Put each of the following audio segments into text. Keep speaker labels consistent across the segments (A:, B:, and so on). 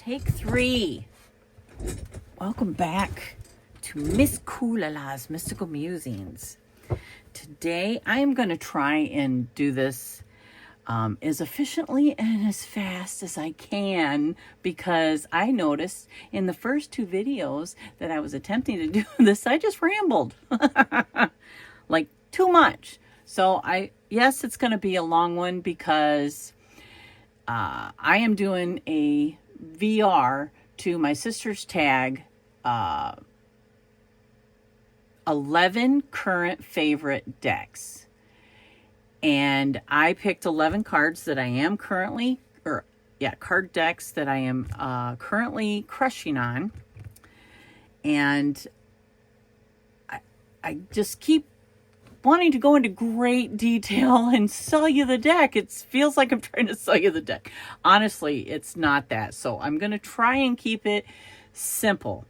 A: Take 3. Welcome back to Misscoolala's Mystical Musings. Today I am going to try and do this as efficiently and as fast as I can, because I noticed in the first 2 videos that I was attempting to do this, I just rambled like too much. So yes, it's going to be a long one because I am doing a VR to my sister's tag, 11 current favorite decks. And I picked 11 cards that I am currently, card decks that I am currently crushing on. And I just keep wanting to go into great detail and sell you the deck. It feels like I'm trying to sell you the deck. Honestly, it's not that. So I'm going to try and keep it simple.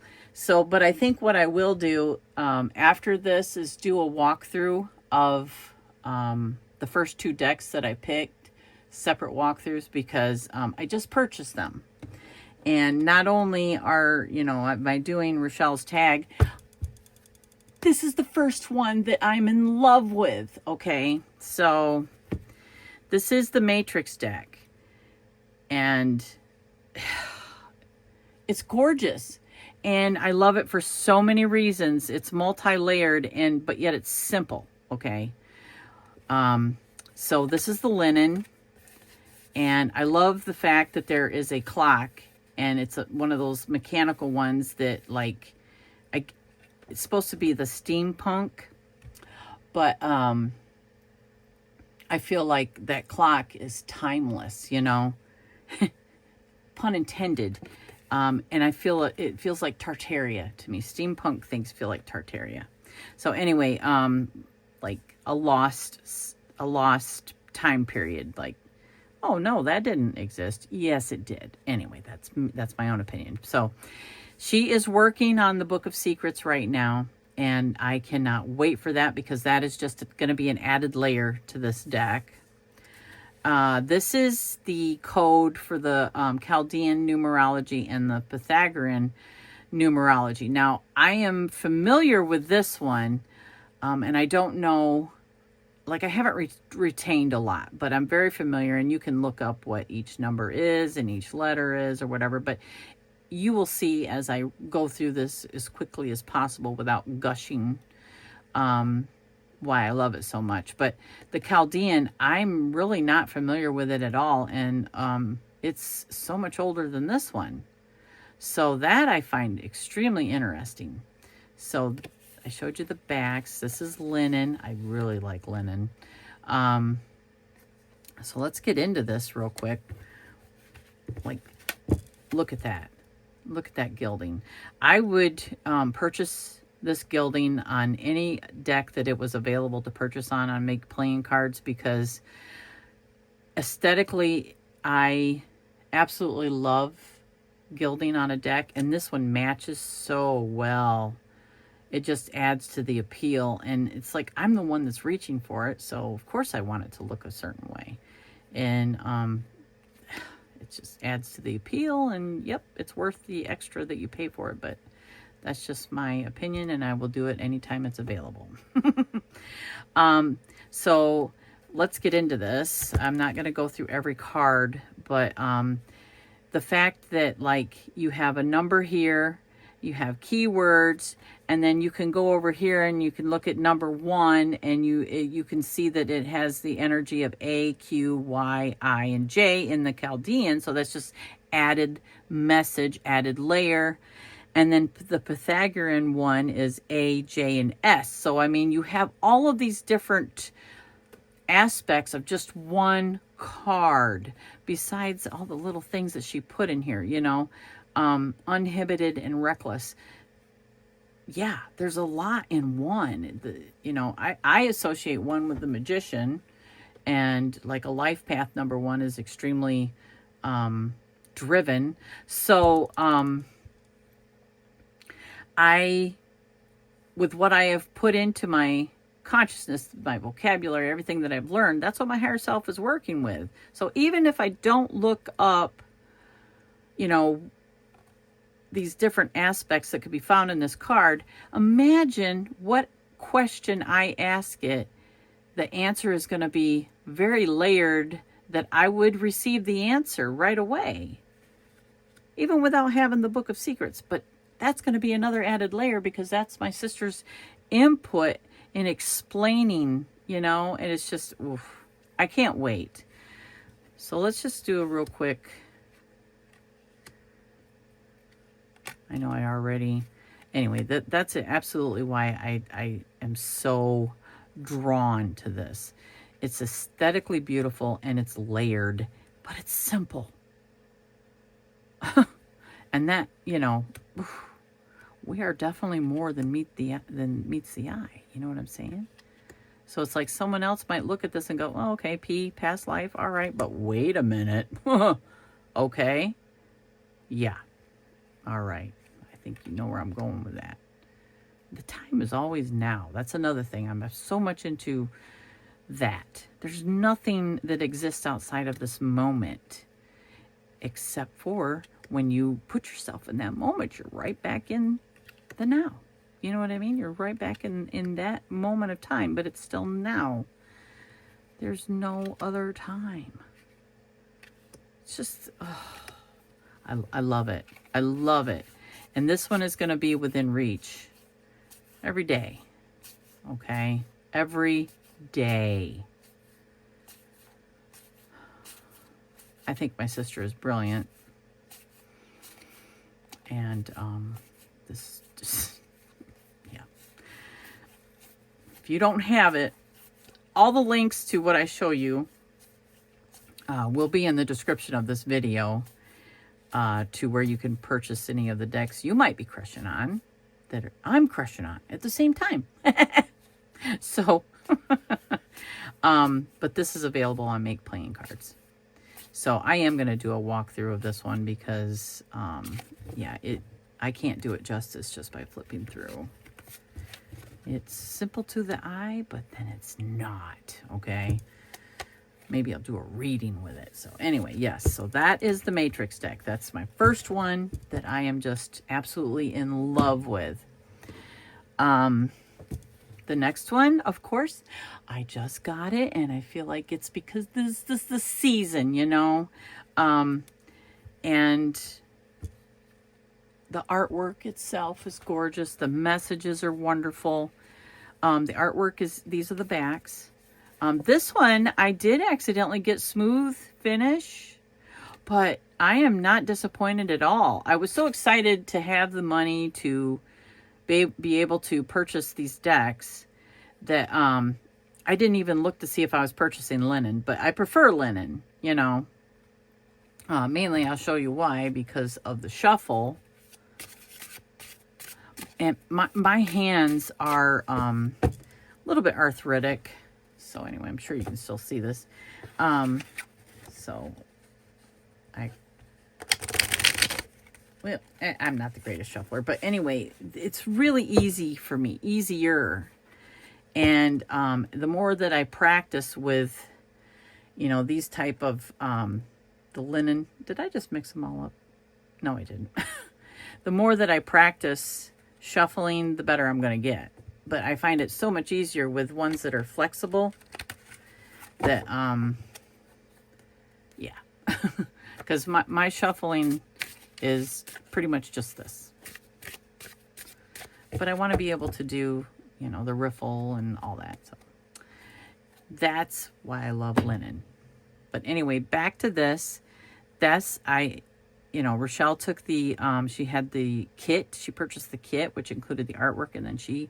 A: But I think what I will do after this is do a walkthrough of the first 2 decks that I picked, separate walkthroughs, because I just purchased them. And not only am I doing Rochelle's tag, this is the first one that I'm in love with, okay? So this is the Matrix deck. And it's gorgeous. And I love it for so many reasons. It's multi-layered, but yet it's simple, okay? So this is the linen. And I love the fact that there is a clock. And it's one of those mechanical ones that, it's supposed to be the steampunk, but I feel like that clock is timeless, pun intended. And I feel it feels like Tartaria to me. Steampunk things feel like Tartaria. So anyway, like a lost time period. Like, oh no, that didn't exist. Yes, it did. Anyway, that's my own opinion. So she is working on the Book of Secrets right now, and I cannot wait for that, because that is just going to be an added layer to this deck. This is the code for the Chaldean numerology and the Pythagorean numerology. Now, I am familiar with this one, and I don't know, I haven't retained a lot, but I'm very familiar, and you can look up what each number is and each letter is or whatever, but you will see as I go through this as quickly as possible without gushing why I love it so much. But the Chaldean, I'm really not familiar with it at all, and it's so much older than this one. So that I find extremely interesting. So I showed you the backs. This is linen. I really like linen. So let's get into this real quick. Look at that. Look at that gilding. I would purchase this gilding on any deck that it was available to purchase on Make Playing Cards, because aesthetically, I absolutely love gilding on a deck, and this one matches so well. It just adds to the appeal, and it's like I'm the one that's reaching for it, so of course I want it to look a certain way. And it just adds to the appeal, and yep, it's worth the extra that you pay for it, but that's just my opinion, and I will do it anytime it's available. So let's get into this. I'm not going to go through every card, but the fact that you have a number here, you have keywords, and then you can go over here and you can look at number 1, and you can see that it has the energy of A, Q, Y, I, and J in the Chaldean. So that's just added message, added layer. And then the Pythagorean one is A, J, and S. So, you have all of these different aspects of just one card, besides all the little things that she put in here, uninhibited and reckless. Yeah, there's a lot in one. I associate one with the Magician, and a life path number 1 is extremely driven. So with what I have put into my consciousness, my vocabulary, everything that I've learned, that's what my higher self is working with. So even if I don't look up, these different aspects that could be found in this card, imagine what question I ask it, the answer is going to be very layered, that I would receive the answer right away, even without having the Book of Secrets. But that's going to be another added layer, because that's my sister's input in explaining, you know, and it's just, oof, I can't wait. So let's just do a real quick. I know I already, anyway, that's absolutely why I am so drawn to this. It's aesthetically beautiful and it's layered, but it's simple. And that, you know, we are definitely more than meets the eye. You know what I'm saying? So it's like someone else might look at this and go, oh, okay, P, past life, all right, but wait a minute. Okay. Yeah. All right. I think you know where I'm going with that. The time is always now. That's another thing. I'm so much into that. There's nothing that exists outside of this moment, except for when you put yourself in that moment, you're right back in the now. You know what I mean? You're right back in that moment of time, but it's still now. There's no other time. It's just, oh, I love it. I love it. And this one is going to be within reach every day. Okay? Every day. I think my sister is brilliant. And this just, yeah. If you don't have it, all the links to what I show you will be in the description of this video, to where you can purchase any of the decks you might be crushing on, that I'm crushing on at the same time. So, but this is available on Make Playing Cards. So I am going to do a walkthrough of this one because, yeah, I can't do it justice just by flipping through. It's simple to the eye, but then it's not, okay? Maybe I'll do a reading with it. So anyway, yes, so that is the Matrix deck. That's my first one that I am just absolutely in love with. The next one, of course, I just got it, and I feel like it's because this is the season, you know? And the artwork itself is gorgeous. The messages are wonderful. The artwork is, these are the backs. This one, I did accidentally get smooth finish, but I am not disappointed at all. I was so excited to have the money to be able to purchase these decks that I didn't even look to see if I was purchasing linen, but I prefer linen, you know. Mainly, I'll show you why, because of the shuffle. And my hands are a little bit arthritic. So anyway, I'm sure you can still see this. So well, I'm not the greatest shuffler, but anyway, it's really easy for me, easier. And the more that I practice with, you know, these type of, the linen, did I just mix them all up? No, I didn't. The more that I practice shuffling, the better I'm going to get. But I find it so much easier with ones that are flexible that, yeah. Because my shuffling is pretty much just this. But I want to be able to do, you know, the riffle and all that. So that's why I love linen. But anyway, back to this. That's, you know, Rochelle took the, she had the kit. She purchased the kit, which included the artwork. And then she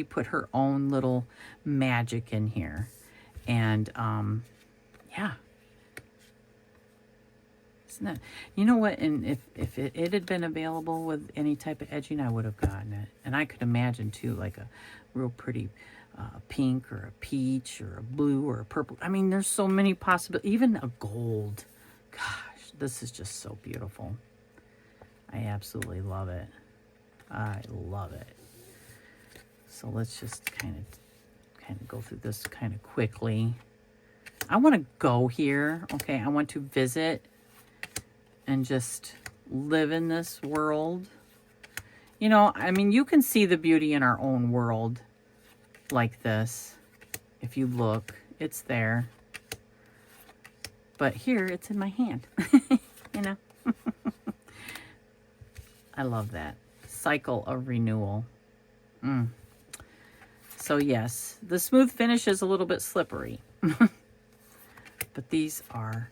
A: put her own little magic in here. And, yeah. Isn't that, you know what? And if it had been available with any type of edging, I would have gotten it. And I could imagine, too, like a real pretty pink or a peach or a blue or a purple. I mean, there's so many possibilities. Even a gold. Gosh. This is just so beautiful. I absolutely love it. I love it. So let's just kind of go through this kind of quickly. I want to go here. Okay, I want to visit and just live in this world. You know, I mean, you can see the beauty in our own world like this. If you look, it's there. But here, it's in my hand. You know? I love that. Cycle of renewal. So yes, the smooth finish is a little bit slippery. But these are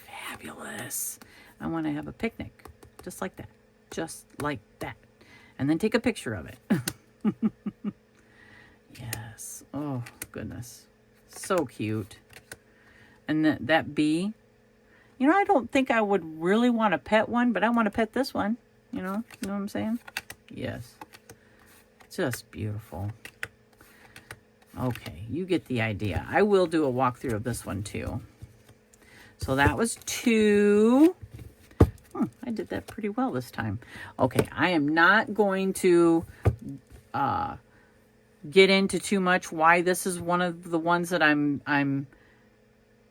A: fabulous. I want to have a picnic. Just like that. Just like that. And then take a picture of it. Yes. Oh, goodness. So cute. And that bee. You know, I don't think I would really want to pet one, but I want to pet this one. You know what I'm saying? Yes. Just beautiful. Okay, you get the idea. I will do a walkthrough of this one too. So that was 2. I did that pretty well this time. Okay, I am not going to get into too much why this is one of the ones that I'm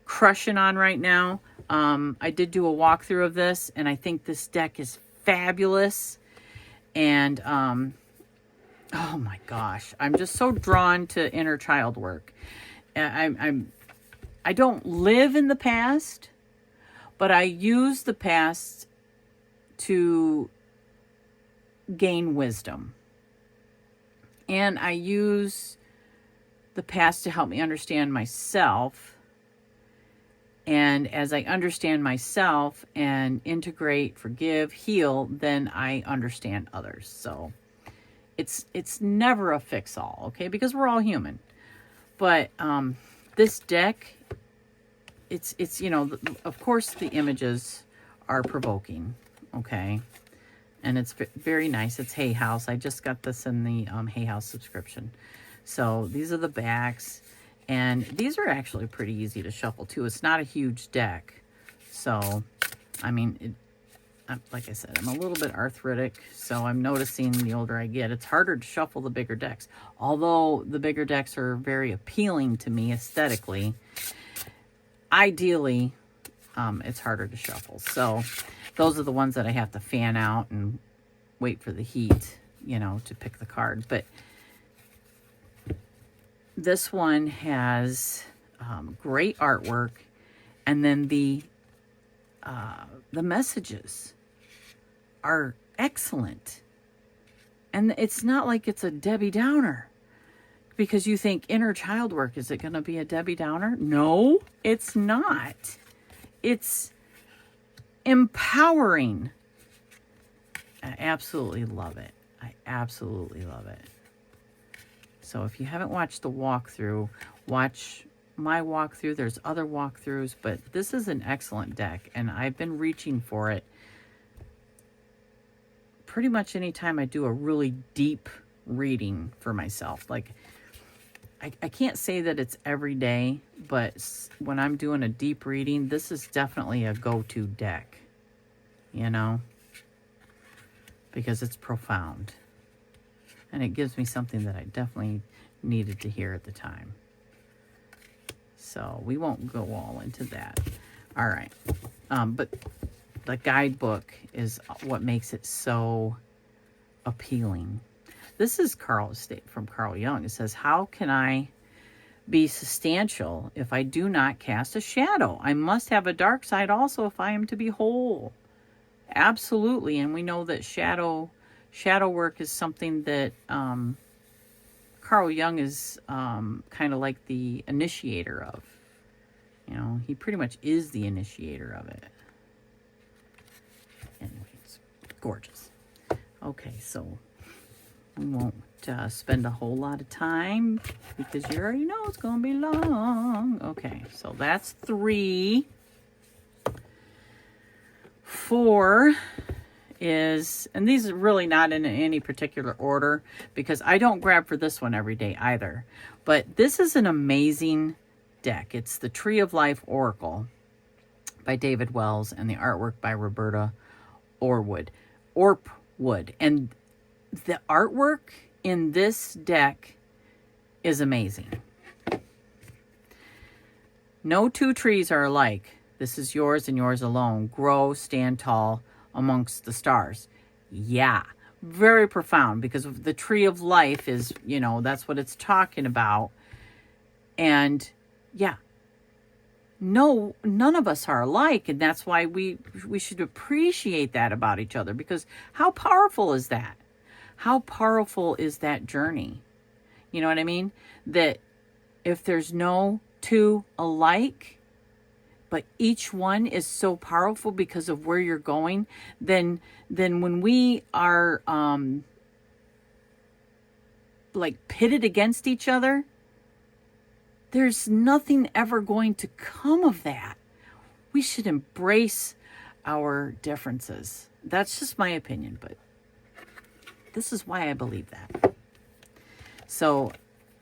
A: crushing on right now. I did do a walkthrough of this, and I think this deck is fabulous. And oh my gosh, I'm just so drawn to inner child work. I don't live in the past, but I use the past to gain wisdom. And I use the past to help me understand myself. And as I understand myself and integrate, forgive, heal, then I understand others. So it's never a fix-all, okay? Because we're all human. But this deck, it's you know, of course the images are provoking, okay? And it's very nice. It's Hay House. I just got this in the Hay House subscription. So these are the backs. And these are actually pretty easy to shuffle too. It's not a huge deck. So, I mean, like I said, I'm a little bit arthritic. So I'm noticing the older I get, it's harder to shuffle the bigger decks. Although the bigger decks are very appealing to me aesthetically, ideally, it's harder to shuffle. So those are the ones that I have to fan out and wait for the heat, you know, to pick the card. But this one has great artwork, and then the messages are excellent. And it's not like it's a Debbie Downer, because you think inner child work, is it going to be a Debbie Downer? No, it's not. It's empowering. I absolutely love it. I absolutely love it. So if you haven't watched the walkthrough, watch my walkthrough. There's other walkthroughs, but this is an excellent deck, and I've been reaching for it pretty much anytime I do a really deep reading for myself. Like, I can't say that it's every day, but when I'm doing a deep reading, this is definitely a go-to deck, you know, because it's profound. And it gives me something that I definitely needed to hear at the time. So we won't go all into that. All right. But the guidebook is what makes it so appealing. This is from Carl Jung. It says, how can I be substantial if I do not cast a shadow? I must have a dark side also if I am to be whole. Absolutely. And we know that shadow work is something that Carl Jung is kind of like the initiator of. You know, he pretty much is the initiator of it. Anyway, it's gorgeous. Okay, so we won't spend a whole lot of time because you already know it's going to be long. Okay, so that's 3. 4 is, and these are really not in any particular order because I don't grab for this one every day either. But this is an amazing deck. It's the Tree of Life Oracle by David Wells and the artwork by Roberta Orpwood. And the artwork in this deck is amazing. No two trees are alike. This is yours and yours alone. Grow, stand tall amongst the stars. Yeah, very profound, because the tree of life is, you know, that's what it's talking about. And yeah, no, none of us are alike, and that's why we should appreciate that about each other, because how powerful is that? How powerful is that journey? You know what I mean? That if there's no two alike, but each one is so powerful because of where you're going, then when we are like pitted against each other, there's nothing ever going to come of that. We should embrace our differences. That's just my opinion, but this is why I believe that. So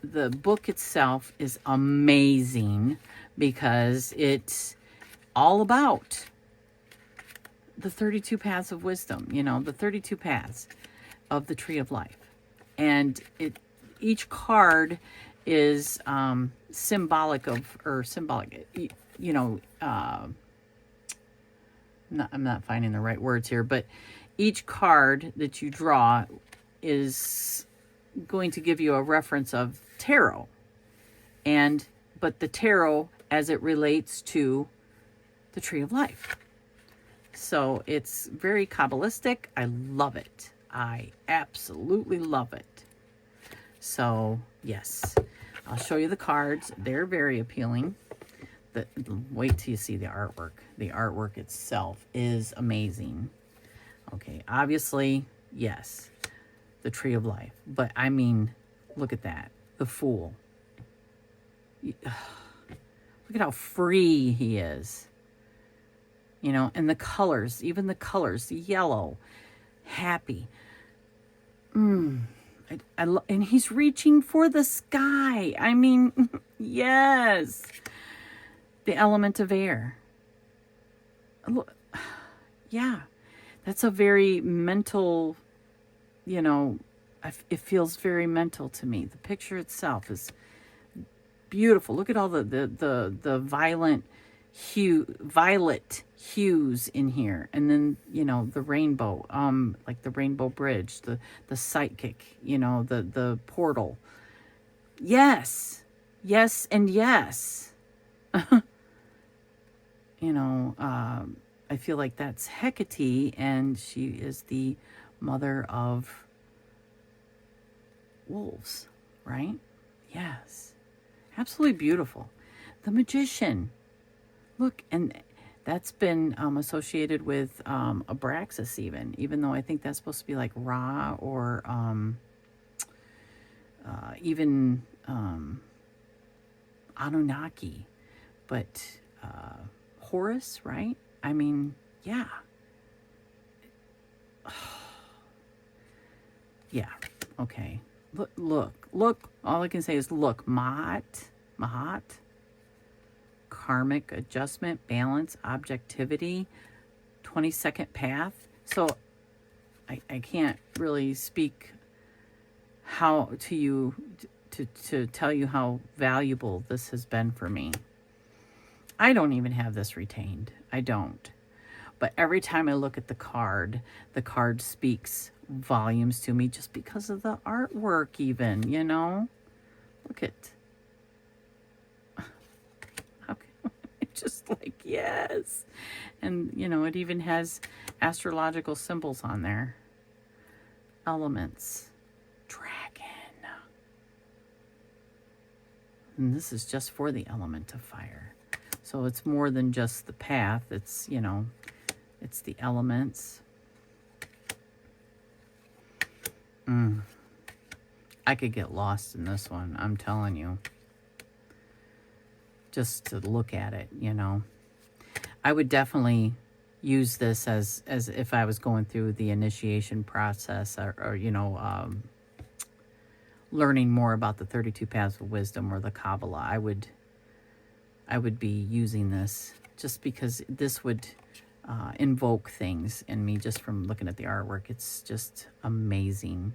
A: the book itself is amazing because it's all about the 32 paths of wisdom, you know, the 32 paths of the tree of life. And each card is symbolic of, you know, I'm not finding the right words here, but each card that you draw is going to give you a reference of tarot, but the tarot as it relates to the tree of life. So it's very Kabbalistic. I love it. I absolutely love it. So yes, I'll show you the cards. They're very appealing. Wait till you see the artwork. The artwork itself is amazing. Okay, obviously, yes, the tree of life. But I mean, look at that. The Fool. Look at how free he is. You know, and the colors, even the colors, the yellow, happy. And he's reaching for the sky. I mean, yes. The element of air. Look, yeah, that's a very mental, you know, it feels very mental to me. The picture itself is beautiful. Look at all the violet hues in here, and then, you know, the rainbow, like the rainbow bridge, the psychic, you know, the portal. Yes, and yes. You know, I feel like that's Hecate, and she is the mother of wolves, right? Yes, absolutely beautiful. The Magician. Look, and that's been associated with Abraxas, even though I think that's supposed to be like Ra, or even Anunnaki, but Horus, right? I mean, yeah. Yeah, okay. Look. All I can say is look. Mahat. Karmic adjustment, balance, objectivity, 22nd path. So I can't really speak how to you to tell you how valuable this has been for me. I don't even have this retained. I don't. But every time I look at the card speaks volumes to me just because of the artwork even, you know? Look at. Just like, yes. And, you know, it even has astrological symbols on there. Elements. Dragon. And this is just for the element of fire. So it's more than just the path. It's, you know, it's the elements. I could get lost in this one, I'm telling you. Just to look at it, you know. I would definitely use this as if I was going through the initiation process, or you know, learning more about the 32 paths of wisdom or the Kabbalah. I would be using this just because this would invoke things in me just from looking at the artwork. It's just amazing.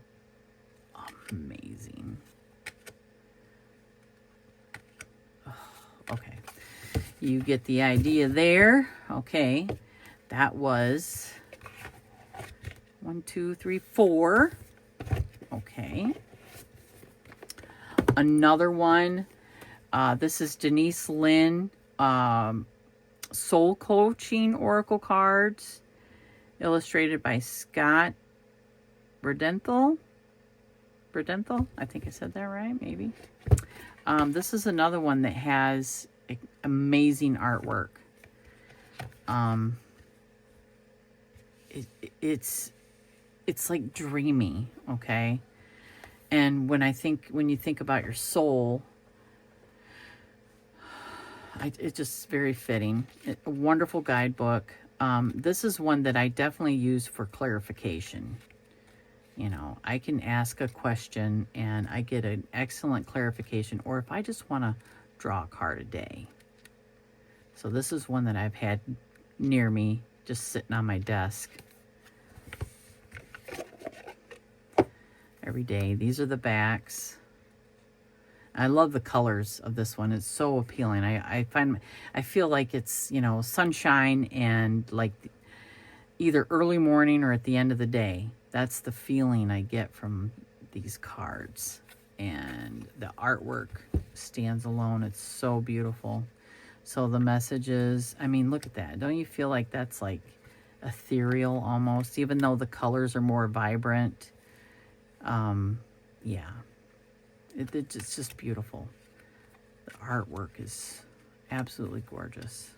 A: Okay, you get the idea there. Okay, that was 1, 2, 3, 4. Okay. Another one. This is Denise Lynn, Soul Coaching Oracle Cards, illustrated by Scott Bredenthal. I think I said that right, maybe. This is another one that has amazing artwork. It's like dreamy, okay? And when you think about your soul, it's just very fitting. A wonderful guidebook. This is one that I definitely use for clarification. You know, I can ask a question and I get an excellent clarification, or if I just want to draw a card a day. So this is one that I've had near me, just sitting on my desk every day. These are the backs. I love the colors of this one. It's so appealing. I feel like it's, you know, sunshine and like either early morning or at the end of the day. That's the feeling I get from these cards. And the artwork stands alone. It's so beautiful. So the messages, I mean, look at that. Don't you feel like that's like ethereal almost, even though the colors are more vibrant? Yeah. It's just beautiful. The artwork is absolutely gorgeous.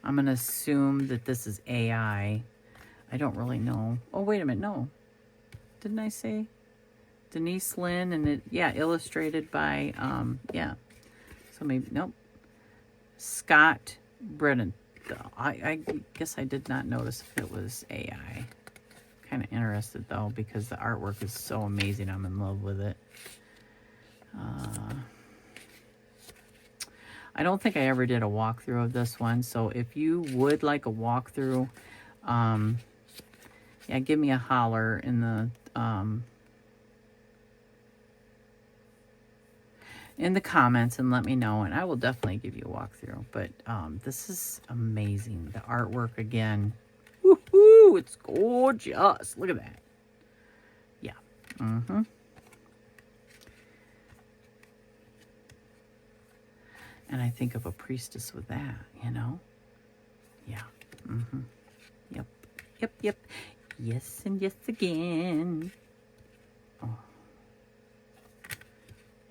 A: I'm going to assume that this is AI. I don't really know. Oh, wait a minute. No. Didn't I say Denise Lynn? And it, yeah, illustrated by, yeah. So maybe, nope. Scott Brennan. I guess I did not notice if it was AI. Kind of interested though, because the artwork is so amazing. I'm in love with it. I don't think I ever did a walkthrough of this one. So if you would like a walkthrough, yeah, give me a holler in the comments and let me know, and I will definitely give you a walkthrough. But this is amazing. The artwork again. Woohoo! It's gorgeous. Look at that. Yeah. Mm-hmm. And I think of a priestess with that, you know? Yeah. Mm-hmm. Yep. Yep, yep. Yes and yes again. Oh.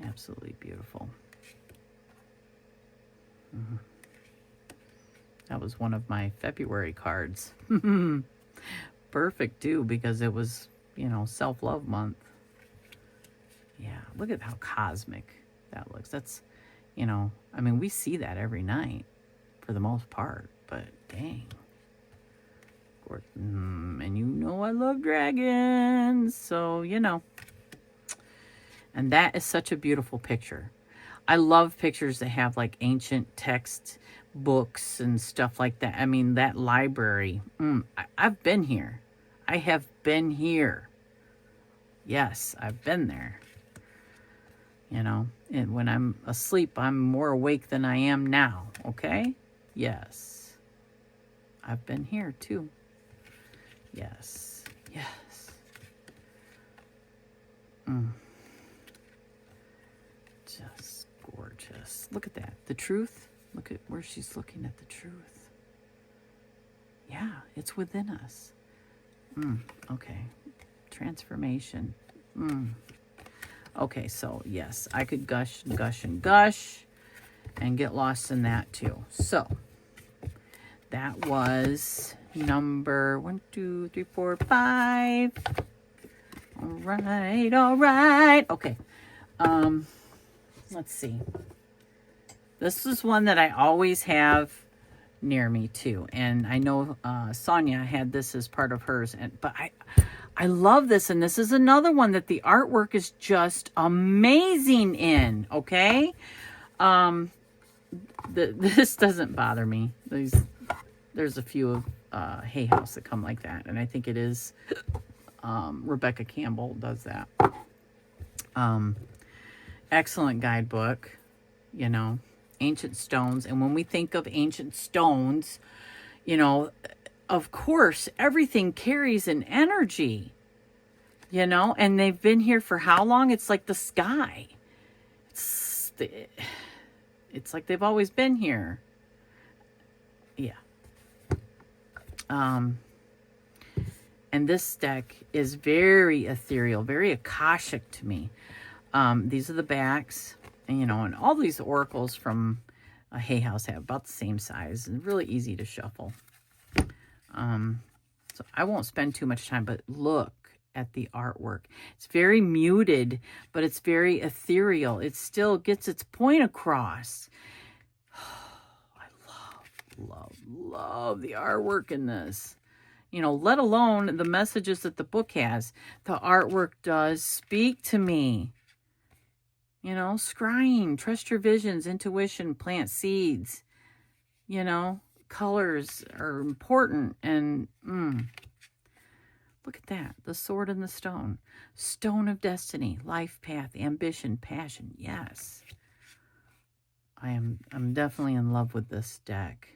A: Absolutely beautiful. Mm-hmm. That was one of my February cards. Perfect, too, because it was, you know, self-love month. Yeah, look at how cosmic that looks. That's, you know, I mean, we see that every night for the most part, but dang. And you know I love dragons, so, you know. And that is such a beautiful picture. I love pictures that have, like, ancient text books and stuff like that. I mean, that library. I've been here. I have been here. Yes, I've been there. You know, and when I'm asleep, I'm more awake than I am now. Okay? Yes. I've been here too. Yes. Yes. Just gorgeous. Look at that. The truth. Look at where she's looking at the truth. Yeah, it's within us. Okay. Transformation. Okay, so yes, I could gush and gush and gush and get lost in that too. So that was number 1, 2, 3, 4, 5. All right, all right. Okay. Let's see. This is one that I always have near me too, and I know Sonia had this as part of hers, but I love this, and this is another one that the artwork is just amazing in. Okay, this doesn't bother me. There's a few of Hay House that come like that, and I think it is Rebecca Campbell does that. Excellent guidebook, you know. Ancient stones, and when we think of ancient stones, you know, of course, everything carries an energy, you know, and they've been here for how long? It's like the sky. It's like they've always been here. Yeah. And this deck is very ethereal, very Akashic to me. These are the backs, and, you know, and all these oracles from a Hay House have about the same size and really easy to shuffle. So I won't spend too much time, but look at the artwork. It's very muted, but it's very ethereal. It still gets its point across. I love the artwork in this. You know, let alone the messages that the book has. The artwork does speak to me. You know, scrying, trust your visions, intuition, plant seeds. You know, colors are important. And look at that. The sword and the stone. Stone of destiny, life path, ambition, passion. Yes. I'm definitely in love with this deck.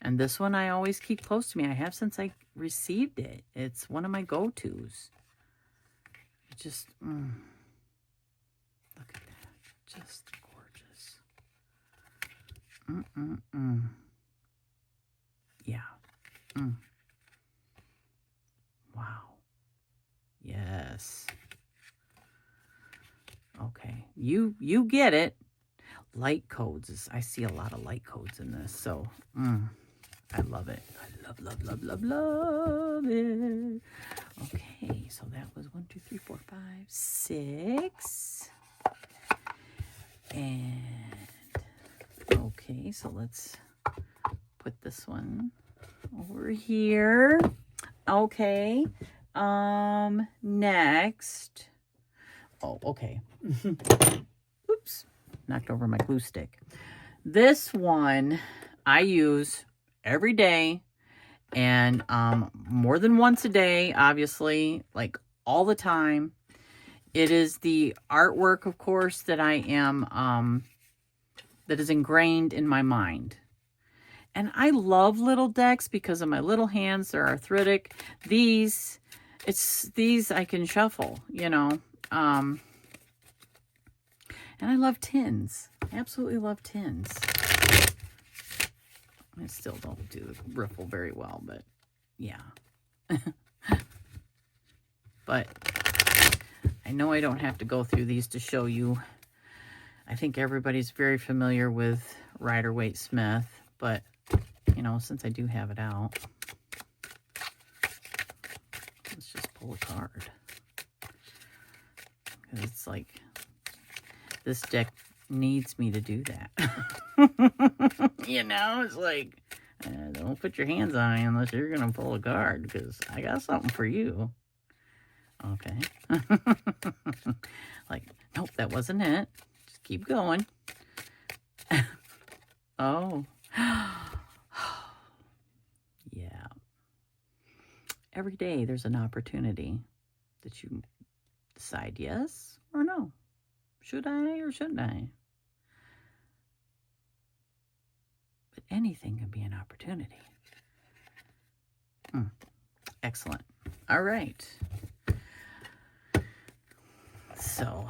A: And this one I always keep close to me. I have since I received it. It's one of my go-tos. Just, look at that. Just gorgeous. Yeah. Wow. Yes. Okay. You get it. Light codes. I see a lot of light codes in this. So, I love it. I love it. Okay, so that was 1, 2, 3, 4, 5, 6. And, okay, so let's put this one over here. Okay, next. Oh, okay. Oops, knocked over my glue stick. This one I use every day, and more than once a day, obviously, like all the time. It is the artwork, of course, that I am, that is ingrained in my mind. And I love little decks because of my little hands. They're arthritic. These I can shuffle, you know. And I love tins. Absolutely love tins. I still don't do the riffle very well, but yeah. But I know I don't have to go through these to show you. I think everybody's very familiar with Rider-Waite Smith, but, you know, since I do have it out, let's just pull a card. Because it's like, this deck needs me to do that. You know, it's like, don't put your hands on it unless you're going to pull a card, because I got something for you. Okay. Like, nope, that wasn't it. Just keep going. Oh. Yeah. Every day there's an opportunity that you decide yes or no. Should I or shouldn't I? But anything can be an opportunity. Excellent. All right. So,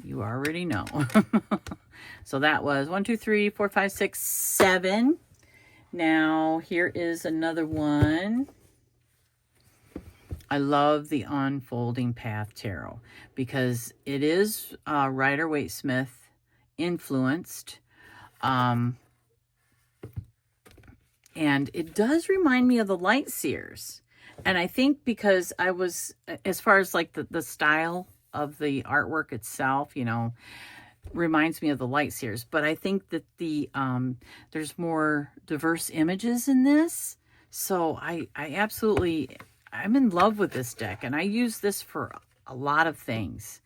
A: you already know. So that was 1, 2, 3, 4, 5, 6, 7. Now, here is another one. I love the Unfolding Path Tarot because it is Rider-Waite Smith influenced. And it does remind me of the Light Seers. And I think because I was, as far as like the style of the artwork itself, you know, reminds me of the Light Seers. But I think that the there's more diverse images in this. So I absolutely, I'm in love with this deck. And I use this for a lot of things.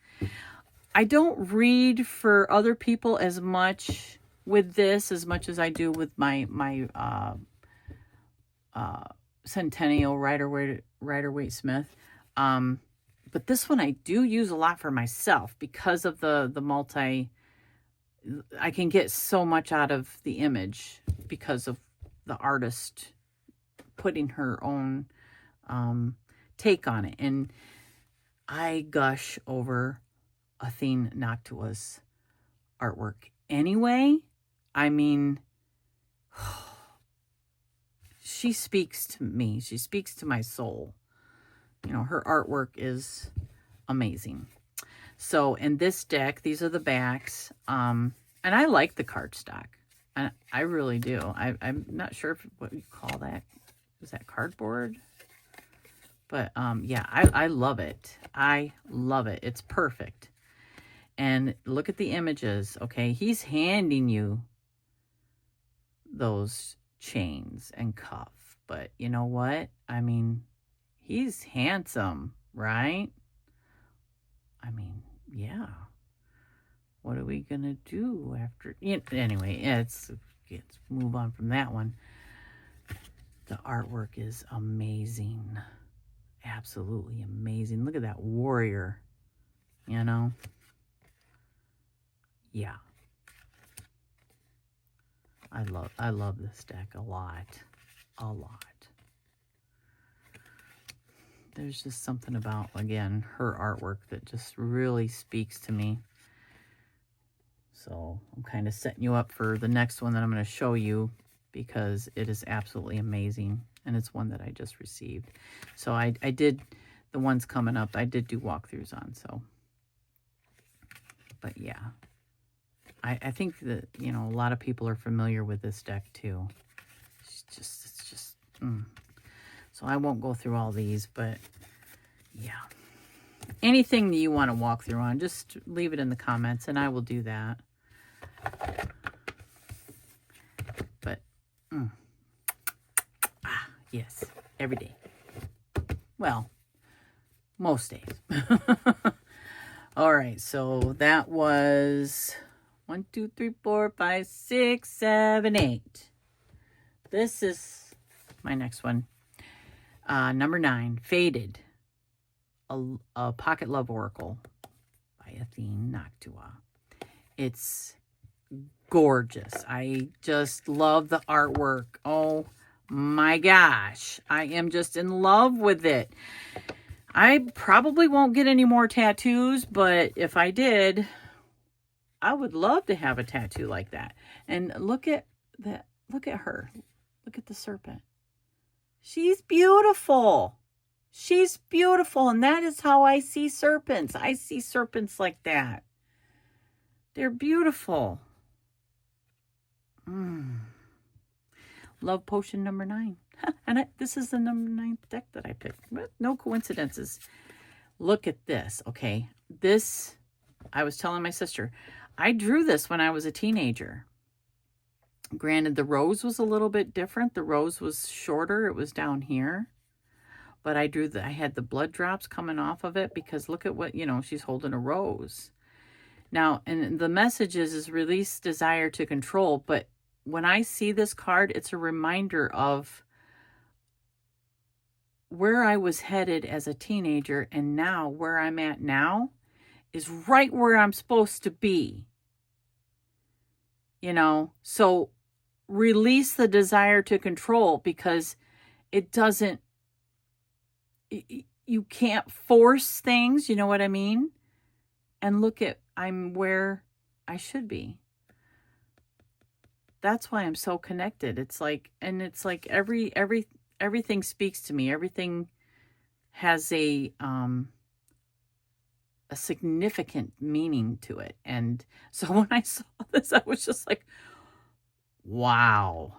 A: I don't read for other people as much with this as much as I do with my Centennial Rider-Waite Smith. But this one I do use a lot for myself because of the multi. I can get so much out of the image because of the artist putting her own take on it. And I gush over Athene Noctua's artwork anyway. I mean, she speaks to me. She speaks to my soul. You know, her artwork is amazing. So in this deck, these are the backs. And I like the cardstock. And I really do. I'm not sure if what you call that. Is that cardboard? But yeah, I love it. I love it. It's perfect. And look at the images. Okay, he's handing you those chains and cuff. But you know what? I mean, he's handsome, right? I mean, yeah. What are we gonna do after? Anyway, let's move on from that one. The artwork is amazing, absolutely amazing. Look at that warrior, you know. Yeah, I love this deck a lot. There's just something about, again, her artwork that just really speaks to me. So I'm kind of setting you up for the next one that I'm going to show you, because it is absolutely amazing. And it's one that I just received. So I did, the ones coming up, I did do walkthroughs on. So, but yeah, I think that, you know, a lot of people are familiar with this deck too. It's just. So I won't go through all these, but yeah. Anything that you want to walk through on, just leave it in the comments and I will do that. But, yes, every day. Well, most days. All right, so that was 1, 2, 3, 4, 5, 6, 7, 8. This is my next one. Number 9, Faded, a Pocket Love Oracle by Athene Noctua. It's gorgeous. I just love the artwork. Oh my gosh. I am just in love with it. I probably won't get any more tattoos, but if I did, I would love to have a tattoo like that. And look at that. Look at her. Look at the serpent. She's beautiful. She's beautiful. And that is how I see serpents. I see serpents like that. They're beautiful. Love potion number 9. And this is the number 9 deck that I picked. No coincidences. Look at this. Okay. This, I was telling my sister, I drew this when I was a teenager. Granted, the rose was a little bit different. The rose was shorter. It was down here. But I had the blood drops coming off of it, because look at what, you know, she's holding a rose. Now, and the message is release desire to control. But when I see this card, it's a reminder of where I was headed as a teenager, and now where I'm at now is right where I'm supposed to be. You know, so release the desire to control, because it doesn't, you can't force things, you know what I mean? And look at, I'm where I should be. That's why I'm so connected. It's like, and it's like everything speaks to me. Everything has a significant meaning to it. And so when I saw this, I was just like, wow.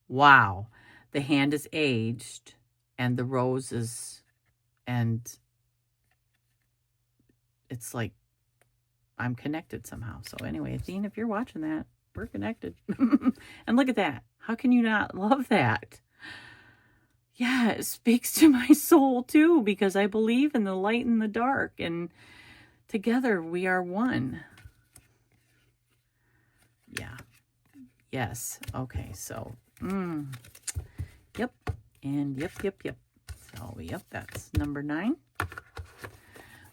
A: The hand is aged, and the rose is, and it's like I'm connected somehow. So anyway, Athene, if you're watching that, we're connected. And look at that. How can you not love that? Yeah, it speaks to my soul too, because I believe in the light and the dark, and together we are one. Yeah. Yes. Okay. So, yep. And yep. So, yep, that's number 9.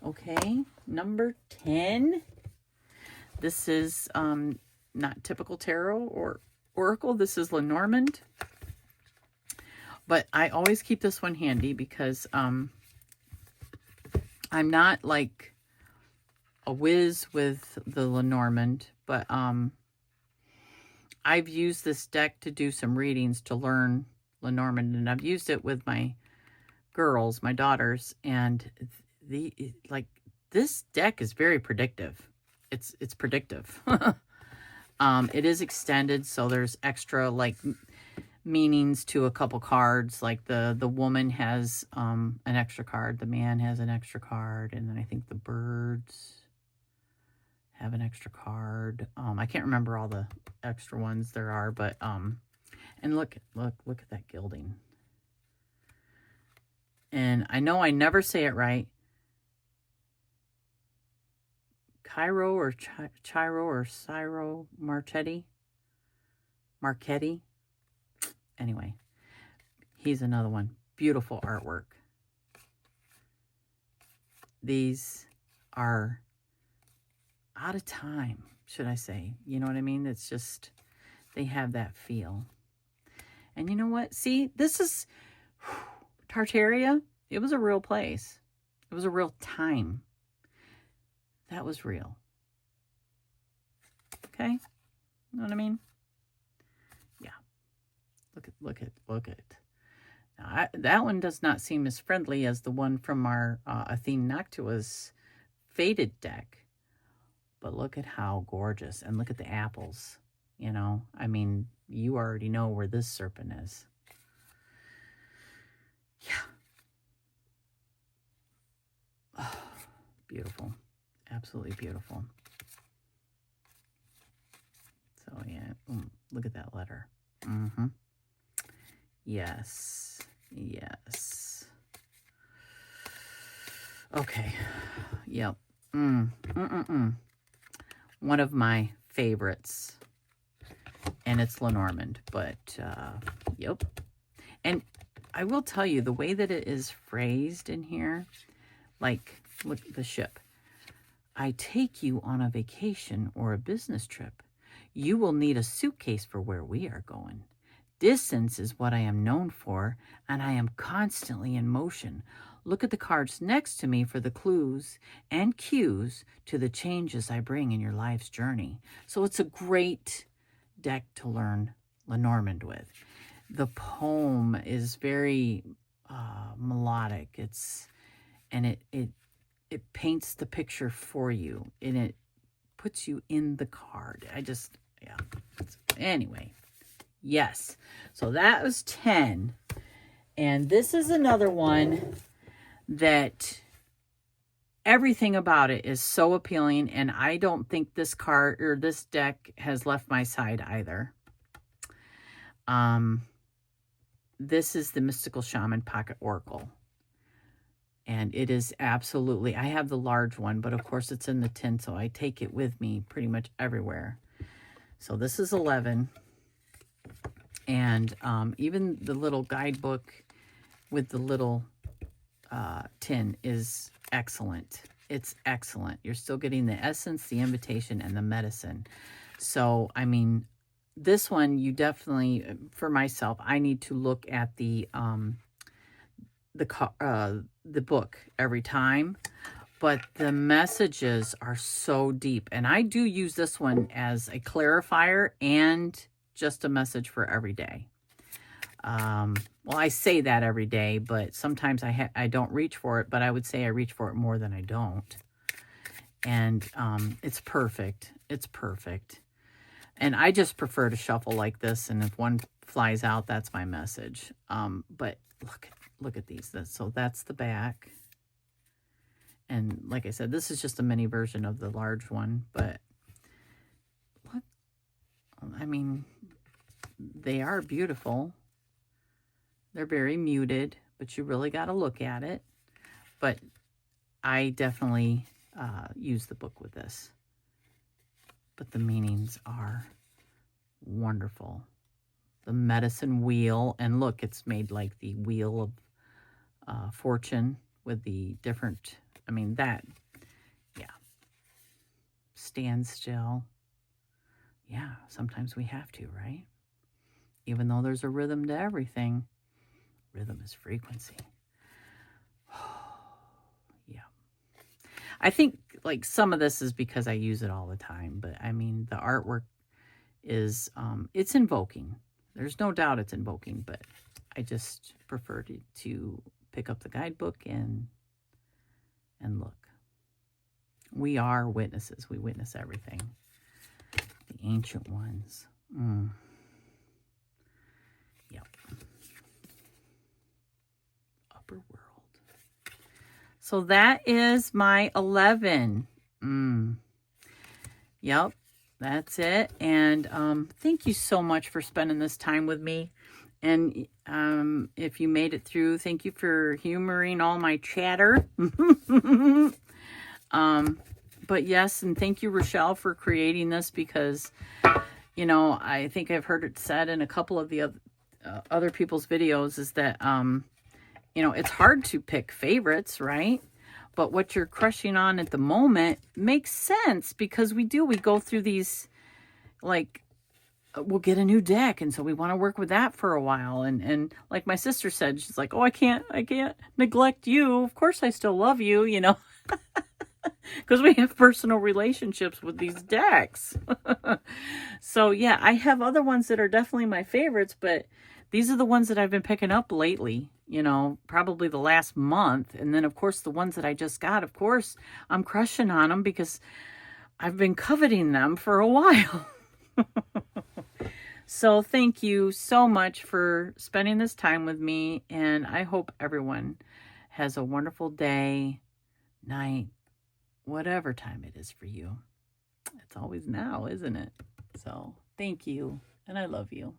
A: Okay. Number 10. This is, not typical tarot or oracle. This is Lenormand. But I always keep this one handy because I'm not like a whiz with the Lenormand, but I've used this deck to do some readings to learn Lenormand, and I've used it with my girls, my daughters, and this deck is very predictive. It's predictive. It is extended, so there's extra like meanings to a couple cards. Like the woman has an extra card, the man has an extra card, and then I think the birds have an extra card. I can't remember all the extra ones there are, but and look at that gilding. And I know I never say it right. Ciro or Ciro or Ciro Marchetti. Anyway, he's another one. Beautiful artwork. These are out of time, should I say. You know what I mean? It's just, they have that feel. And you know what? See, this is Tartaria. It was a real place. It was a real time. That was real. Okay? You know what I mean? Yeah. Look at. Now, that one does not seem as friendly as the one from our Athene Noctua's faded deck. But look at how gorgeous. And look at the apples. You know, I mean, you already know where this serpent is. Yeah. Oh, beautiful. Absolutely beautiful. So, yeah. Look at that letter. Mm-hmm. Yes. Yes. Okay. Yep. One of my favorites. And it's Lenormand. But, yep. And I will tell you, the way that it is phrased in here, like, look at the ship. I take you on a vacation or a business trip. You will need a suitcase for where we are going. Distance is what I am known for, and I am constantly in motion. Look at the cards next to me for the clues and cues to the changes I bring in your life's journey. So it's a great deck to learn Lenormand with. The poem is very melodic. It paints the picture for you, and it puts you in the card. Yeah. Anyway, yes. So that was 10. And this is another one that everything about it is so appealing, and I don't think this card or this deck has left my side either. This is the Mystical Shaman Pocket Oracle. And it is absolutely, I have the large one, but of course it's in the tin, so I take it with me pretty much everywhere. So this is 11. And even the little guidebook with the little tin is excellent. It's excellent. You're still getting the essence, the invitation, and the medicine. So, I mean, this one, you definitely, for myself, I need to look at the book every time, but the messages are so deep, and I do use this one as a clarifier and just a message for every day. Well, I say that every day, but sometimes I don't reach for it, but I would say I reach for it more than I don't. And it's perfect. It's perfect. And I just prefer to shuffle like this, and if one flies out, that's my message. But look at these. So that's the back. And like I said, this is just a mini version of the large one, but look, I mean, they are beautiful. They're very muted, but you really got to look at it. But I definitely use the book with this. But the meanings are wonderful. The medicine wheel, and look, it's made like the wheel of fortune with the different, I mean, that, yeah. Stand still. Yeah, sometimes we have to, right? Even though there's a rhythm to everything, Rhythm is frequency. Yeah. I think like some of this is because I use it all the time, but I mean, the artwork is, it's invoking. There's no doubt it's invoking, but I just prefer to pick up the guidebook and look. We are witnesses. We witness everything. The ancient ones. Yep. Upper world. So that is my 11. Yep. That's it. And thank you so much for spending this time with me. And if you made it through, thank you for humoring all my chatter. But yes, and thank you, Rochelle, for creating this, because, you know, I think I've heard it said in a couple of the other people's videos is that, you know, it's hard to pick favorites, right? But what you're crushing on at the moment makes sense, because we go through these, like, we'll get a new deck, and so we want to work with that for a while. And like my sister said, she's like, oh, I can't neglect you. Of course I still love you, you know, because we have personal relationships with these decks. So yeah, I have other ones that are definitely my favorites, but these are the ones that I've been picking up lately, you know, probably the last month. And then of course the ones that I just got, of course, I'm crushing on them because I've been coveting them for a while. So thank you so much for spending this time with me, and I hope everyone has a wonderful day, night, whatever time it is for you. It's always now, isn't it? So thank you, and I love you.